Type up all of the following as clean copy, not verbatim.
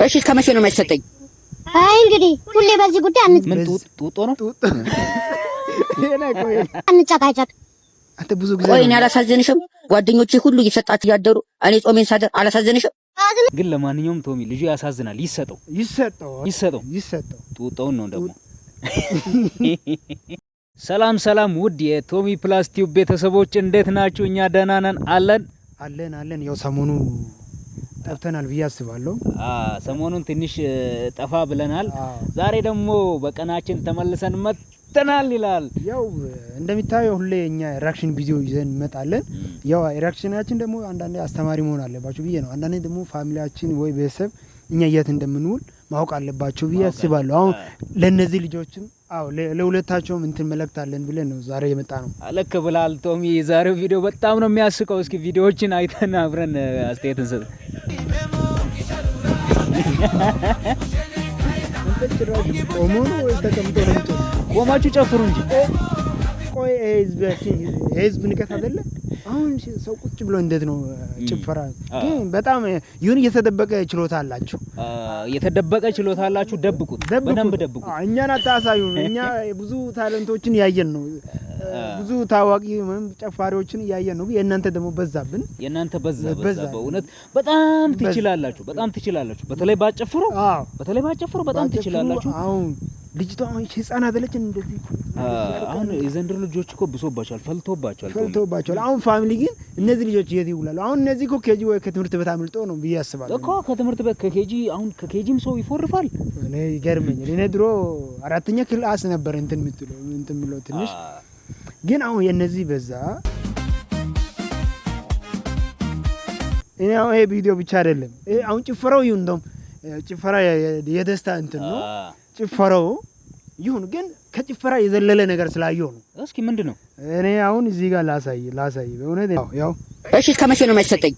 እሺ ከመቼ ነው የማይሰጠኝ? አይ እንግዲህ ሁሌ በዚህ ጉዳይ ምን ጡጦ ነው የኔ ቆይ አንጨቃጨቅ። አንተ ብዙ ጊዜ ቆይ እኔ አላሳዘንሽም? ጓደኞቼ ሁሉ እየሰጣችሁ ያደሩ እኔ ጾሜን ሳደር አላሳዘንሽም? ግን ለማንኛውም ቶሚ ልጁ ያሳዝናል። ይሰጠው ጡጦውን ነው ደግሞ። ሰላም ውድ የቶሚ ፕላስ ቲዩብ ቤተሰቦች እንዴት ናችሁ? እኛ ደህና ነን አለን። ያው ሰሞኑ ጠፍተናል ብዬ አስባለሁ። ሰሞኑን ትንሽ ጠፋ ብለናል። ዛሬ ደግሞ በቀናችን ተመልሰን መጥተናል ይላል። ያው እንደሚታየው ሁሌ እኛ ሪአክሽን ቪዲዮ ይዘን እንመጣለን። ያው ሪአክሽናችን ደግሞ አንዳንዴ አስተማሪ መሆን አለባቸው ብዬ ነው። አንዳንዴ ደግሞ ፋሚሊያችን ወይ ቤተሰብ እኛ የት እንደምንውል ማወቅ አለባቸው ብዬ አስባለሁ። አሁን ለነዚህ ልጆችም ለሁለታቸውም እንትን መልእክታለን ብለን ነው ዛሬ የመጣ ነው። አለከ ብላል ቶሚ። የዛሬው ቪዲዮ በጣም ነው የሚያስቀው። እስኪ ቪዲዮዎችን አይተን አብረን አስተያየት እንሰጥ። ቆማችሁ ጨፍሩ እንጂ ቆይ ህዝብ ንቀት አይደለ? አሁን ሰው ቁጭ ብሎ እንዴት ነው ጭፈራ? ግን በጣም ይሁን እየተደበቀ ችሎታ አላችሁ። ደብቁት፣ በደንብ ደብቁት። እኛን አታሳዩን። እኛ ብዙ ታለንቶችን ያየን ነው፣ ብዙ ታዋቂ ጨፋሪዎችን ያየን ነው። የእናንተ ደግሞ በዛብን። የእናንተ በዛ በእውነት በጣም ትችላላችሁ። በተለይ ባጨፍሩ በጣም ትችላላችሁ። አሁን ልጅቷ ህፃን አይደለች እንደዚህ። አሁን የዘንድሮ ልጆች እኮ ብሶባቸዋል፣ ፈልቶባቸዋል። አሁን ፋሚሊ ግን እነዚህ ልጆች የት ይውላሉ? አሁን እነዚህ እኮ ኬጂ ወይ ከትምህርት ቤት አምልጦ ነው ብዬ አስባለሁ እኮ። ከትምህርት ቤት ከኬጂ አሁን ከኬጂም ሰው ይፎርፋል። እኔ ይገርመኛል። እኔ ድሮ አራተኛ ክላስ ነበር እንትን የምትለው ትንሽ። ግን አሁን የነዚህ በዛ። እኔ አሁን ይሄ ቪዲዮ ብቻ አይደለም። አሁን ጭፈራው ይሁን እንደውም ጭፈራ የደስታ እንትን ነው ጭፈራው ይሁን፣ ግን ከጭፈራ የዘለለ ነገር ስላየው ነው። እስኪ ምንድነው? እኔ አሁን እዚህ ጋር ላሳይ በእውነት ያው። እሺ ከመቼ ነው የማይሰጠኝ?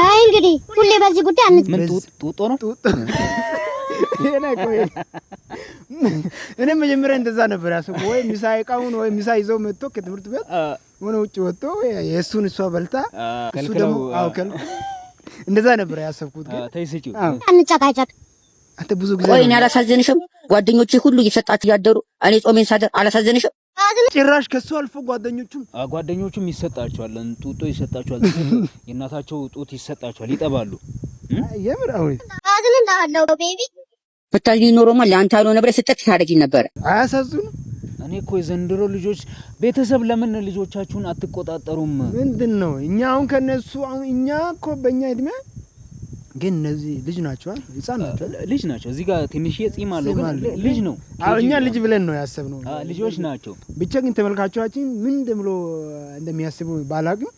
አይ እንግዲህ ሁሌ በዚህ ጉዳይ ምን ጡጦ ነው የኔ ቆይ እኔ መጀመሪያ እንደዛ ነበር ያሰብኩት። ወይ ምሳ ዕቃውን ወይ ምሳ ይዘው መጥቶ ከትምህርት ቤት ሆነ ውጭ ወጥቶ የእሱን እሷ በልታ እሱ ደግሞ አውከል እንደዛ ነበር ያሰብኩት። ግን ተይስጪው አንጨቃጨቅ። አንተ ብዙ ጊዜ ቆይ እኔ አላሳዘንሽም? ጓደኞቼ ሁሉ እየሰጣችሁ ያደሩ እኔ ጾሜን ሳደር አላሳዘንሽም? ጭራሽ ከሱ አልፎ ጓደኞቹም ይሰጣቸዋል፣ ጡጦ ይሰጣቸዋል። የእናታቸው ጡት ይሰጣቸዋል፣ ይጠባሉ። የምር አሁን አዝን እንዳለው ቤቢ ብታዝኝ ኖሮማ ለአንተ ያልሆነ ብለህ ስጠት ታደርጊኝ ነበር። አያሳዝኑ? እኔ እኮ የዘንድሮ ልጆች ቤተሰብ ለምን ልጆቻችሁን አትቆጣጠሩም? ምንድነው? እኛ አሁን ከነሱ እኛ እኮ በእኛ እድሜ ግን እነዚህ ልጅ ናቸው፣ ህፃን ናቸው። እዚህ ጋር ትንሽዬ ጺም አለው፣ ግን ልጅ ነው። እኛ ልጅ ብለን ነው ያሰብነው። ልጆች ናቸው። ብቻ ግን ተመልካቾቻችን ምን እንደምሎ እንደሚያስቡ ባላቅም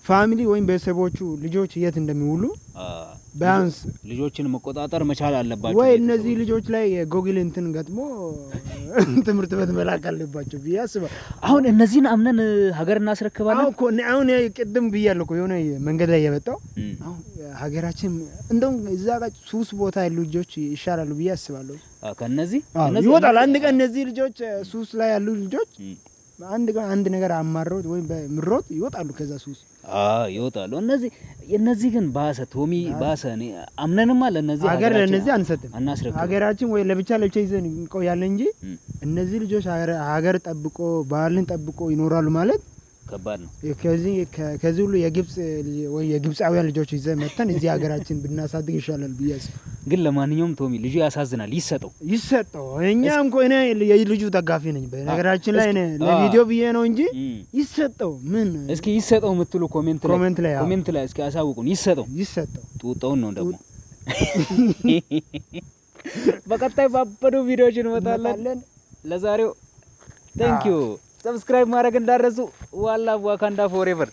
ፋሚሊ ወይም ቤተሰቦቹ ልጆች የት እንደሚውሉ ቢያንስ ልጆችን መቆጣጠር መቻል አለባቸው። ወይ እነዚህ ልጆች ላይ ጎግል እንትን ገጥሞ ትምህርት ቤት መላክ አለባቸው ብዬ አስባለሁ። አሁን እነዚህን አምነን ሀገር እናስረክባለን እኮ። አሁን ቅድም ብያለሁ እኮ የሆነ መንገድ ላይ የመጣው አሁን ሀገራችን እንደውም እዛ ጋር ሱስ ቦታ ያሉ ልጆች ይሻላሉ ብዬ አስባለሁ። ከነዚህ ይወጣል አንድ ቀን እነዚህ ልጆች ሱስ ላይ ያሉ ልጆች አንድ ነገር አማረውት ወይ በምሮት ይወጣሉ ከዛ ሱስ ይወጣሉ። እነዚህ ግን ባሰ ቶሚ ባሰ። እኔ አምነንማ ለነዚህ ለነዚህ አንሰጥም፣ ሀገራችን ወይ ለብቻ ይዘን እንቆያለን እንጂ እነዚህ ልጆች ሀገር ጠብቆ ባህልን ጠብቆ ይኖራሉ ማለት ከባድ ነው። ከዚህ ሁሉ የግብፃውያን ልጆች ይዘን መተን እዚህ ሀገራችን ብናሳድግ ይሻላል ብዬ ግን ለማንኛውም ቶሚ ልጁ ያሳዝናል። ይሰጠው። እኛ እንኳን እኔ የልጁ ደጋፊ ነኝ በነገራችን ላይ። እኔ ለቪዲዮ ብዬ ነው እንጂ ይሰጠው። ምን እስኪ ይሰጠው የምትሉ ኮሜንት ላይ እስኪ አሳውቁን። ይሰጠው ጡጦውን ነው ደግሞ። በቀጣይ ባበዱ ቪዲዮዎች እንመጣለን። ለዛሬው ቴንክ ዩ። ሰብስክራይብ ማድረግ እንዳትረሱ። ዋላ ዋካንዳ ፎሬቨር